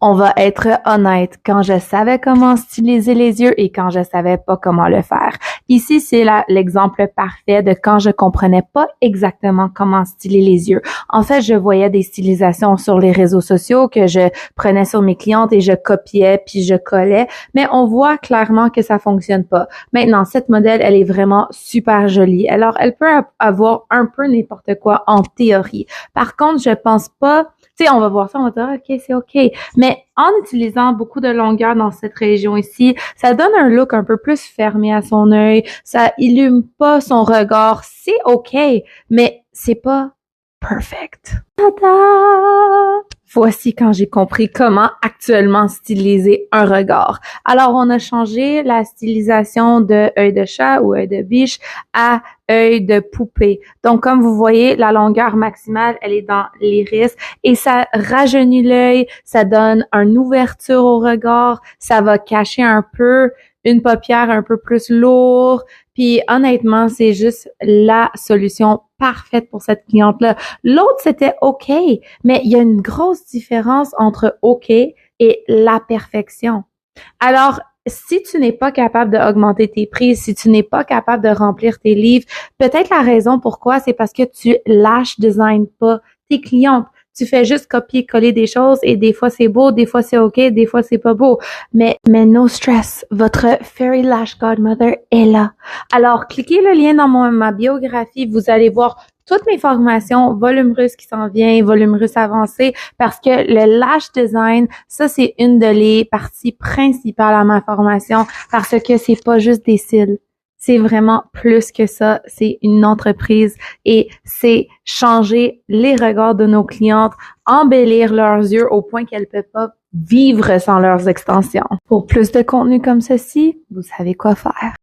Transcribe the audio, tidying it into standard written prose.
On va être honnête, quand je savais comment styliser les yeux et quand je savais pas comment le faire. Ici, c'est l'exemple parfait de quand je comprenais pas exactement comment styler les yeux. En fait, je voyais des stylisations sur les réseaux sociaux que je prenais sur mes clientes et je copiais puis je collais, mais on voit clairement que ça fonctionne pas. Maintenant, cette modèle, elle est vraiment super jolie. Alors, elle peut avoir un peu n'importe quoi en théorie. Par contre, je pense pas. Tu sais, on va voir ça, on va dire, OK, c'est OK. Mais en utilisant beaucoup de longueur dans cette région ici, ça donne un look un peu plus fermé à son œil. Ça illume pas son regard. C'est OK, mais c'est pas perfect. Tada! Voici quand j'ai compris comment actuellement styliser un regard. Alors, on a changé la stylisation de œil de chat ou œil de biche à œil de poupée. Donc, comme vous voyez, la longueur maximale, elle est dans l'iris et ça rajeunit l'œil, ça donne une ouverture au regard, ça va cacher un peu une paupière un peu plus lourde. Puis honnêtement, c'est juste la solution parfaite pour cette cliente-là. L'autre, c'était OK, mais il y a une grosse différence entre OK et la perfection. Alors, si tu n'es pas capable d'augmenter tes prix, si tu n'es pas capable de remplir tes livres, peut-être la raison pourquoi, c'est parce que tu lash design pas tes clientes. Tu fais juste copier-coller des choses et des fois c'est beau, des fois c'est OK, des fois c'est pas beau. Mais no stress, votre Fairy Lash Godmother est là. Alors, cliquez le lien dans ma biographie, vous allez voir toutes mes formations, volume russe qui s'en vient, volume russe avancé, parce que le lash design, ça c'est une de les parties principales à ma formation, parce que c'est pas juste des cils. C'est vraiment plus que ça. C'est une entreprise et c'est changer les regards de nos clientes, embellir leurs yeux au point qu'elles ne peuvent pas vivre sans leurs extensions. Pour plus de contenu comme ceci, vous savez quoi faire.